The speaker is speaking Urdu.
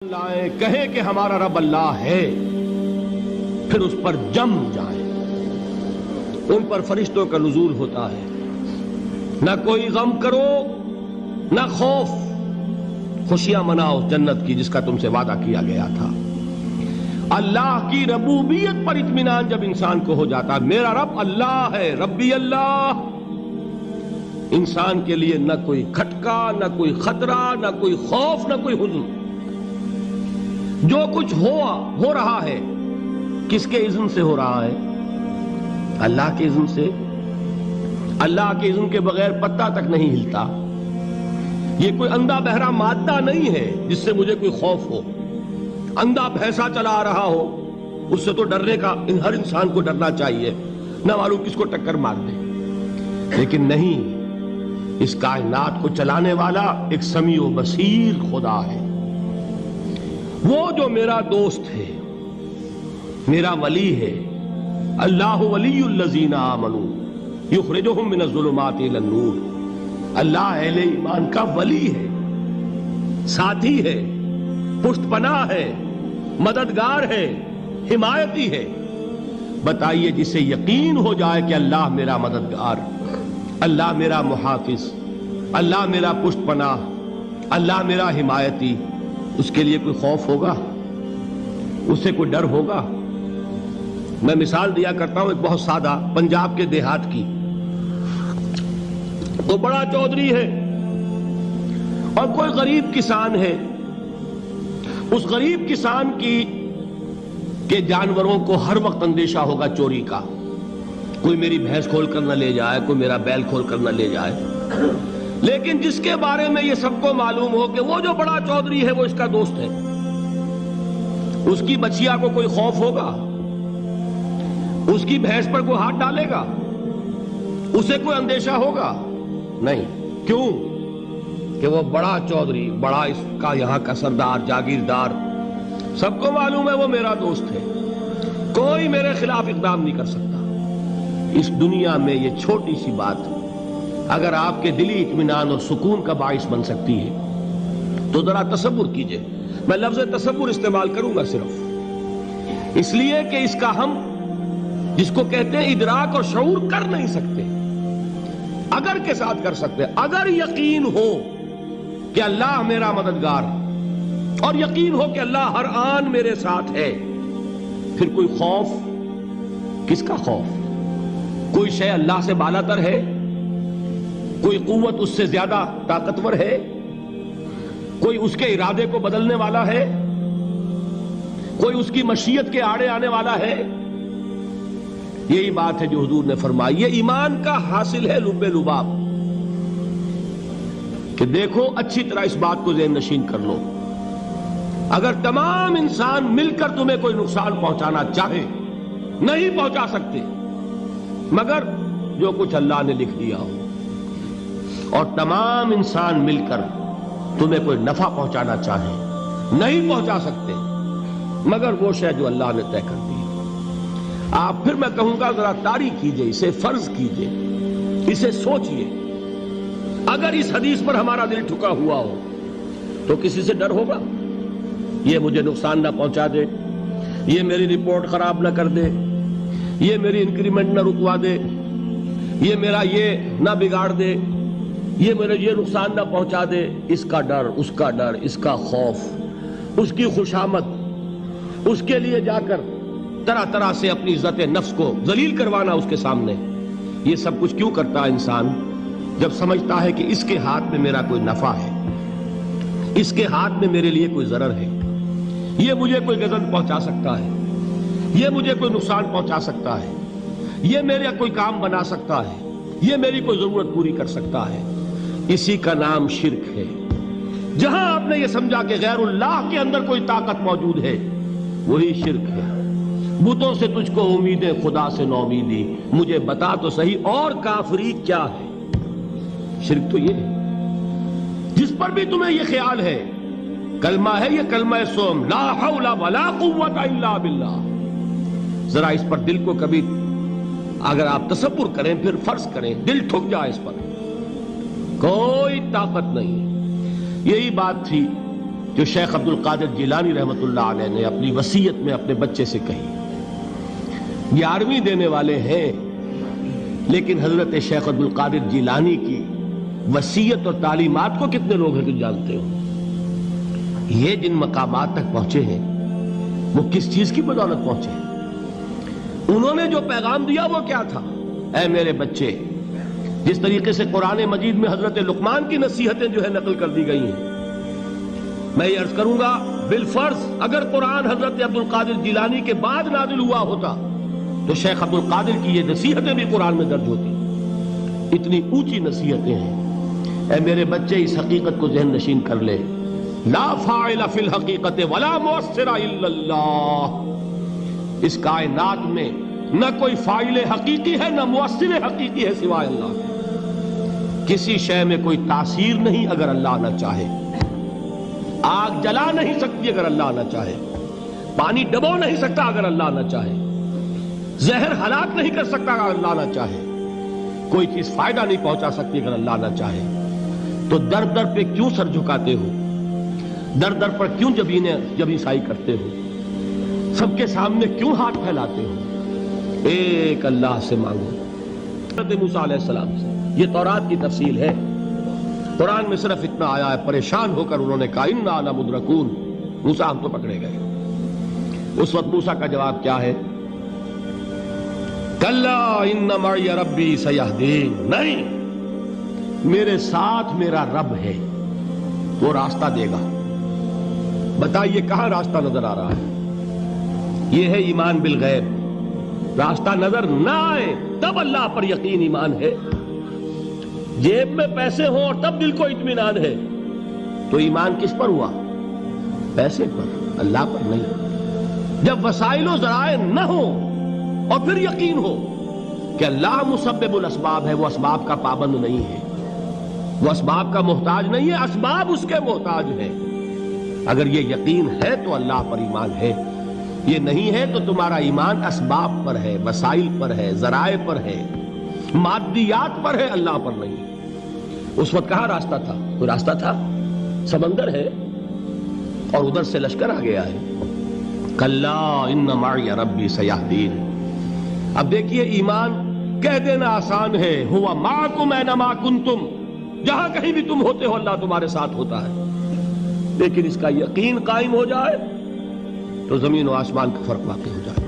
لائیں کہیں کہ ہمارا رب اللہ ہے، پھر اس پر جم جائیں۔ ان پر فرشتوں کا نزول ہوتا ہے، نہ کوئی غم کرو نہ خوف، خوشیاں مناؤ جنت کی جس کا تم سے وعدہ کیا گیا تھا۔ اللہ کی ربوبیت پر اطمینان جب انسان کو ہو جاتا ہے، میرا رب اللہ ہے، ربی اللہ، انسان کے لیے نہ کوئی کھٹکا، نہ کوئی خطرہ، نہ کوئی خوف، نہ کوئی حزن۔ جو کچھ ہو رہا ہے کس کے اذن سے ہو رہا ہے؟ اللہ کے اذن سے۔ اللہ کے اذن کے بغیر پتہ تک نہیں ہلتا۔ یہ کوئی اندھا بہرا مادہ نہیں ہے جس سے مجھے کوئی خوف ہو۔ اندھا بھینسا چلا آ رہا ہو اس سے تو ڈرنے کا ہر انسان کو ڈرنا چاہیے، نہ معلوم کس کو ٹکر مار دے۔ لیکن نہیں، اس کائنات کو چلانے والا ایک سمیع و بصیر خدا ہے، وہ جو میرا دوست ہے، میرا ولی ہے۔ اللہ ولی الذین آمنوا یخرجہم من الظلمات الی النور۔ اللہ اہل ایمان کا ولی ہے، ساتھی ہے، پشت پناہ ہے، مددگار ہے، حمایتی ہے۔ بتائیے جسے یقین ہو جائے کہ اللہ میرا مددگار، اللہ میرا محافظ، اللہ میرا پشت پناہ، اللہ میرا حمایتی، اس کے لیے کوئی خوف ہوگا؟ اس سے کوئی ڈر ہوگا؟ میں مثال دیا کرتا ہوں ایک بہت سادہ، پنجاب کے دیہات کی۔ وہ بڑا چودھری ہے اور کوئی غریب کسان ہے۔ اس غریب کسان کے جانوروں کو ہر وقت اندیشہ ہوگا چوری کا، کوئی میری بھینس کھول کر نہ لے جائے، کوئی میرا بیل کھول کر نہ لے جائے۔ لیکن جس کے بارے میں یہ سب کو معلوم ہو کہ وہ جو بڑا چودھری ہے وہ اس کا دوست ہے، اس کی بچیا کو کوئی خوف ہوگا؟ اس کی بھینس پر کوئی ہاتھ ڈالے گا؟ اسے کوئی اندیشہ ہوگا؟ نہیں۔ کیوں؟ کہ وہ بڑا چودھری، بڑا اس کا یہاں کا سردار، جاگیردار، سب کو معلوم ہے وہ میرا دوست ہے، کوئی میرے خلاف اقدام نہیں کر سکتا۔ اس دنیا میں یہ چھوٹی سی بات اگر آپ کے دلی اطمینان اور سکون کا باعث بن سکتی ہے تو ذرا تصور کیجئے۔ میں لفظ تصور استعمال کروں گا صرف اس لیے کہ اس کا ہم جس کو کہتے ہیں ادراک اور شعور کر نہیں سکتے، اگر کے ساتھ کر سکتے۔ اگر یقین ہو کہ اللہ میرا مددگار اور یقین ہو کہ اللہ ہر آن میرے ساتھ ہے، پھر کوئی خوف؟ کس کا خوف؟ کوئی شے اللہ سے بالا تر ہے؟ کوئی قوت اس سے زیادہ طاقتور ہے؟ کوئی اس کے ارادے کو بدلنے والا ہے؟ کوئی اس کی مشیت کے آڑے آنے والا ہے؟ یہی بات ہے جو حضور نے فرمائی۔ یہ ایمان کا حاصل ہے لب لباب، کہ دیکھو اچھی طرح اس بات کو ذہن نشین کر لو، اگر تمام انسان مل کر تمہیں کوئی نقصان پہنچانا چاہے نہیں پہنچا سکتے مگر جو کچھ اللہ نے لکھ دیا ہو، اور تمام انسان مل کر تمہیں کوئی نفع پہنچانا چاہے نہیں پہنچا سکتے مگر وہ شے جو اللہ نے طے کر دی۔ آپ پھر میں کہوں گا ذرا طاری کیجئے، اسے فرض کیجئے، اسے سوچئے۔ اگر اس حدیث پر ہمارا دل ٹھکا ہوا ہو تو کسی سے ڈر ہوگا؟ یہ مجھے نقصان نہ پہنچا دے، یہ میری رپورٹ خراب نہ کر دے، یہ میری انکریمنٹ نہ رکوا دے، یہ میرا یہ نہ بگاڑ دے، یہ میرے یہ نقصان نہ پہنچا دے۔ اس کا ڈر، اس کا ڈر، اس کا خوف، اس کی خوشامد، اس کے لیے جا کر طرح طرح سے اپنی عزت نفس کو ذلیل کروانا اس کے سامنے، یہ سب کچھ کیوں کرتا ہے انسان؟ جب سمجھتا ہے کہ اس کے ہاتھ میں میرا کوئی نفع ہے، اس کے ہاتھ میں میرے لیے کوئی ضرر ہے، یہ مجھے کوئی غضب پہنچا سکتا ہے، یہ مجھے کوئی نقصان پہنچا سکتا ہے، یہ میرا کوئی کام بنا سکتا ہے، یہ میری کوئی ضرورت پوری کر سکتا ہے، اسی کا نام شرک ہے۔ جہاں آپ نے یہ سمجھا کہ غیر اللہ کے اندر کوئی طاقت موجود ہے وہی شرک ہے۔ بتوں سے تجھ کو امیدیں، خدا سے نومیدی، مجھے بتا تو صحیح اور کافری کیا ہے؟ شرک تو یہ ہے۔ جس پر بھی تمہیں یہ خیال ہے، کلمہ ہے یہ کلمہ سوم، لا حول ولا قوت الا باللہ، ذرا اس پر دل کو کبھی اگر آپ تصور کریں، پھر فرض کریں، دل ٹھک جائے اس پر، کوئی طاقت نہیں۔ یہی بات تھی جو شیخ عبد القادر جیلانی رحمۃ اللہ علیہ نے اپنی وصیت میں اپنے بچے سے کہی. 11ویں دینے والے ہیں، لیکن حضرت شیخ عبد القادر جیلانی کی وصیت اور تعلیمات کو کتنے لوگ ہیں تم جانتے ہو؟ یہ جن مقامات تک پہنچے ہیں وہ کس چیز کی بدولت پہنچے ہیں؟ انہوں نے جو پیغام دیا وہ کیا تھا؟ اے میرے بچے، جس طریقے سے قرآن مجید میں حضرت لقمان کی نصیحتیں جو ہے نقل کر دی گئی ہیں، میں یہ عرض کروں گا بالفرض اگر قرآن حضرت عبد القادر جیلانی کے بعد نازل ہوا ہوتا تو شیخ عبد القادر کی یہ نصیحتیں بھی قرآن میں درج ہوتی. اتنی اونچی نصیحتیں ہیں. اے میرے بچے، اس حقیقت کو ذہن نشین کر لے، لا فاعل فی الحقیقت ولا مؤثر الا اللہ. اس کائنات میں نہ کوئی فاعل حقیقی ہے نہ مؤثر حقیقی ہے سوائے اللہ. کسی شے میں کوئی تاثیر نہیں اگر اللہ نہ چاہے. آگ جلا نہیں سکتی اگر اللہ نہ چاہے. پانی ڈبو نہیں سکتا اگر اللہ نہ چاہے. زہر ہلاک نہیں کر سکتا اگر اللہ نہ چاہے. کوئی چیز فائدہ نہیں پہنچا سکتی اگر اللہ نہ چاہے. تو در در پہ کیوں سر جھکاتے ہو؟ در در پر کیوں جبیں سائی کرتے ہو؟ سب کے سامنے کیوں ہاتھ پھیلاتے ہو؟ ایک اللہ سے مانگو. حضرت موسیٰ علیہ السلام سے یہ تورات کی تفصیل ہے. قرآن میں صرف اتنا آیا ہے، پریشان ہو کر انہوں نے کہا انا لمدرکون، موسیٰ ہم تو پکڑے گئے. اس وقت موسیٰ کا جواب کیا ہے؟ کلا ان معی ربی سیہدین. نہیں، میرے ساتھ میرا رب ہے، وہ راستہ دے گا. بتائیے کہاں راستہ نظر آ رہا ہے؟ یہ ہے ایمان بالغیب. راستہ نظر نہ آئے تب اللہ پر یقین ایمان ہے. جیب میں پیسے ہوں اور تب دل کو اطمینان ہے تو ایمان کس پر ہوا؟ پیسے پر، اللہ پر نہیں. جب وسائل و ذرائع نہ ہوں اور پھر یقین ہو کہ اللہ مسبب الاسباب ہے، وہ اسباب کا پابند نہیں ہے، وہ اسباب کا محتاج نہیں ہے، اسباب اس کے محتاج ہیں. اگر یہ یقین ہے تو اللہ پر ایمان ہے. یہ نہیں ہے تو تمہارا ایمان اسباب پر ہے، وسائل پر ہے، ذرائع پر ہے، مادیات پر ہے، اللہ پر نہیں. اس وقت کہاں راستہ تھا؟ کوئی راستہ تھا؟ سمندر ہے اور ادھر سے لشکر آ گیا ہے. کلا ان معی ربی سیہدین. اب دیکھیے، ایمان کہہ دینا آسان ہے، ہوا معکم اینما کنتم، جہاں کہیں بھی تم ہوتے ہو اللہ تمہارے ساتھ ہوتا ہے. لیکن اس کا یقین قائم ہو جائے تو زمین و آسمان کا فرق واقع ہو جائے.